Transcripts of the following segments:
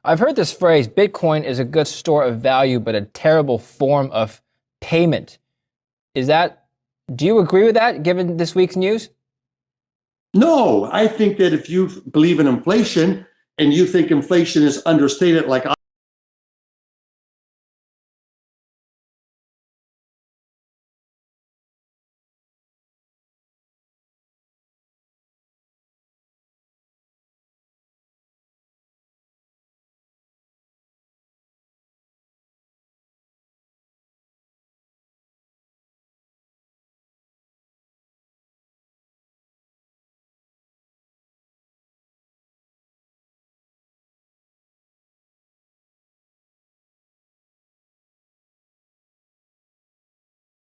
I've heard this phrase, Bitcoin is a good store of value, but a terrible form of payment. Do you agree with that, given this week's news? No, I think that if you believe in inflation and you think inflation is understated, like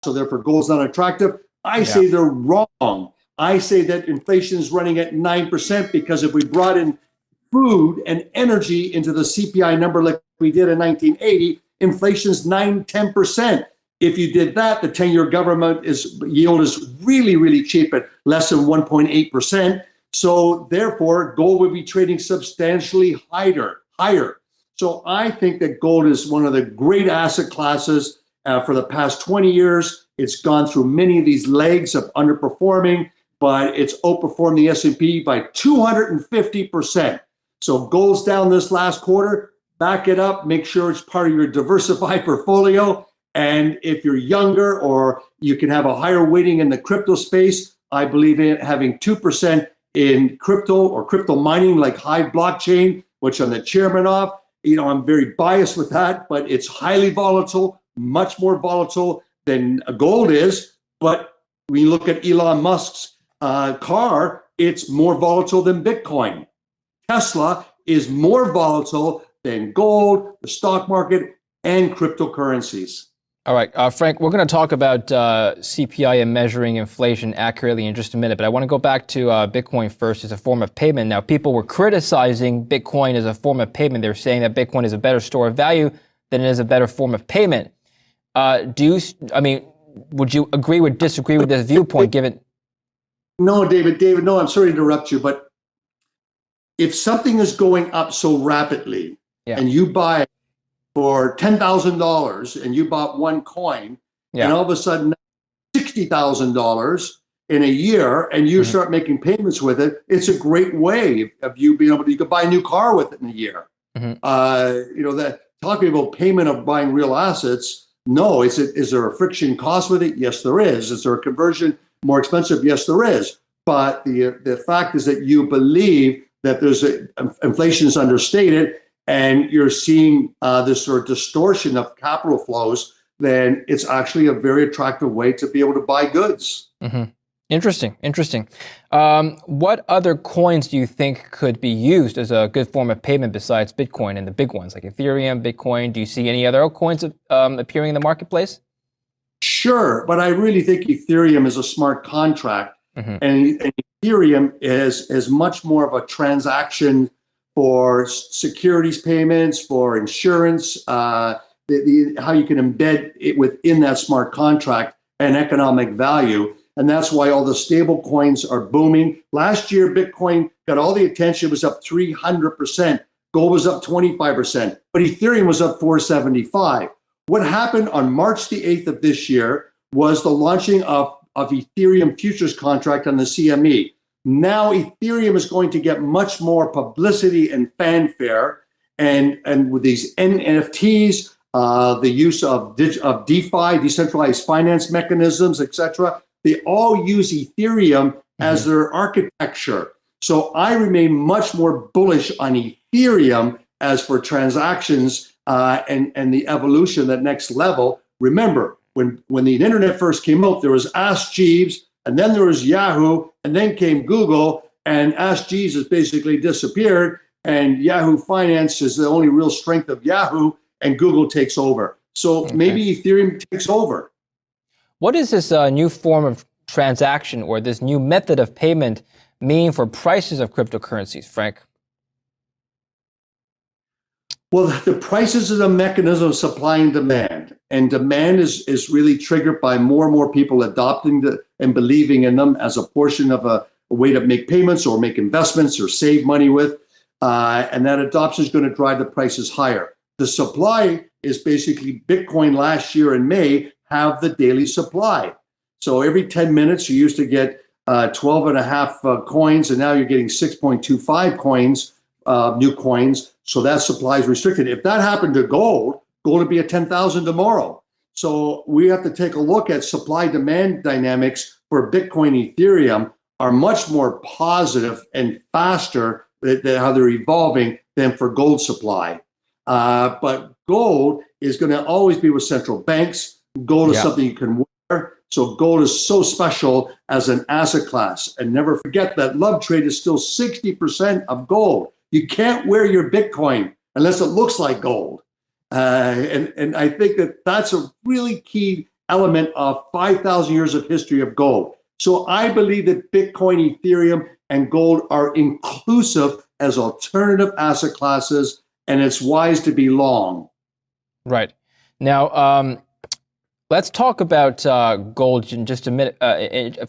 so therefore gold is not attractive. I say they're wrong. I say that inflation is running at 9% because if we brought in food and energy into the CPI number like we did in 1980, inflation's 10%. If you did that, the 10-year government yield is really, really cheap at less than 1.8%. So therefore, gold would be trading substantially higher. So I think that gold is one of the great asset classes. For the past 20 years, it's gone through many of these legs of underperforming, but it's outperformed the S&P by 250%. So gold's down this last quarter, back it up, make sure it's part of your diversified portfolio. And if you're younger or you can have a higher weighting in the crypto space, I believe in having 2% in crypto or crypto mining like Hive blockchain, which I'm the chairman of. I'm very biased with that, but it's highly volatile, much more volatile than gold is. But when you look at Elon Musk's car, it's more volatile than Bitcoin. Tesla is more volatile than gold, the stock market, and cryptocurrencies. All right, Frank, we're going to talk about CPI and measuring inflation accurately in just a minute, but I want to go back to Bitcoin first as a form of payment. Now, people were criticizing Bitcoin as a form of payment. They're saying that Bitcoin is a better store of value than it is a better form of payment. Would you agree or disagree with this viewpoint, given? No, David, no, I'm sorry to interrupt you, but if something is going up so rapidly and you buy for $10,000 and you bought one coin and all of a sudden $60,000 in a year and you start making payments with it, it's a great way of you being able to, you could buy a new car with it in a year. That talking about payment of buying real assets, no, is there a friction cost with it? Yes, there is. Is there a conversion more expensive? Yes, there is. But the fact is that you believe that inflation is understated and you're seeing this sort of distortion of capital flows, then it's actually a very attractive way to be able to buy goods. Interesting. What other coins do you think could be used as a good form of payment besides Bitcoin and the big ones like Ethereum, Bitcoin? Do you see any other coins appearing in the marketplace? Sure, but I really think Ethereum is a smart contract, and Ethereum is much more of a transaction for securities payments, for insurance, how you can embed it within that smart contract and economic value. And that's why all the stable coins are booming. Last year, Bitcoin got all the attention. It was up 300%. Gold was up 25%, but Ethereum was up 475. What happened on March the 8th of this year was the launching of Ethereum futures contract on the CME. Now Ethereum is going to get much more publicity and fanfare, and with these NFTs, the use of DeFi, decentralized finance mechanisms, etc. They all use Ethereum as their architecture. So I remain much more bullish on Ethereum as for transactions and the evolution, that next level. Remember, when the internet first came out, there was Ask Jeeves, and then there was Yahoo, and then came Google, and Ask Jeeves has basically disappeared, and Yahoo Finance is the only real strength of Yahoo, and Google takes over. So maybe Ethereum takes over. What is this new form of transaction or this new method of payment mean for prices of cryptocurrencies, Frank? Well, the prices is a mechanism of supply and demand. And demand is really triggered by more and more people adopting and believing in them as a portion of a way to make payments or make investments or save money with. and that adoption is going to drive the prices higher. The supply is basically Bitcoin last year in May have the daily supply. So every 10 minutes, you used to get 12 and a half coins, and now you're getting 6.25 coins, new coins. So that supply is restricted. If that happened to gold would be at 10,000 tomorrow. So we have to take a look at supply-demand dynamics for Bitcoin, Ethereum are much more positive and faster than how they're evolving than for gold supply. But gold is going to always be with central banks. Gold is something you can wear. So gold is so special as an asset class. And never forget that love trade is still 60% of gold. You can't wear your Bitcoin unless it looks like gold. And I think that that's a really key element of 5,000 years of history of gold. So I believe that Bitcoin, Ethereum, and gold are inclusive as alternative asset classes, and it's wise to be long. Right. Now, let's talk about gold in just a minute,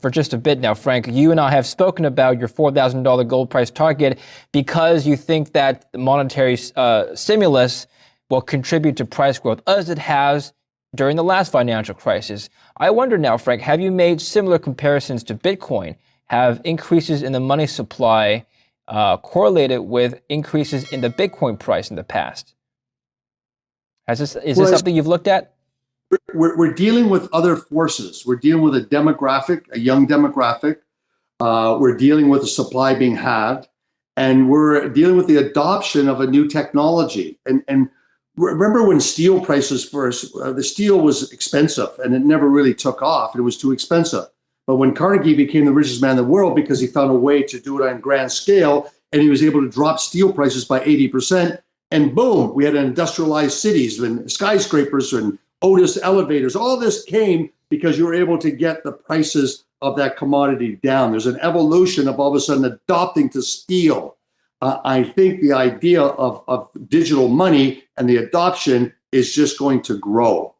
for just a bit now, Frank. You and I have spoken about your $4,000 gold price target because you think that the monetary stimulus will contribute to price growth as it has during the last financial crisis. I wonder now, Frank, have you made similar comparisons to Bitcoin? Have increases in the money supply correlated with increases in the Bitcoin price in the past? Is this something you've looked at? We're dealing with other forces. We're dealing with a demographic, a young demographic. We're dealing with the supply being halved, and we're dealing with the adoption of a new technology. And remember when steel prices first, the steel was expensive and it never really took off. It was too expensive. But when Carnegie became the richest man in the world because he found a way to do it on grand scale, and he was able to drop steel prices by 80%, and boom, we had industrialized cities and skyscrapers and Otis elevators. All this came because you were able to get the prices of that commodity down. There's an evolution of all of a sudden adopting to steel. I think the idea of digital money and the adoption is just going to grow.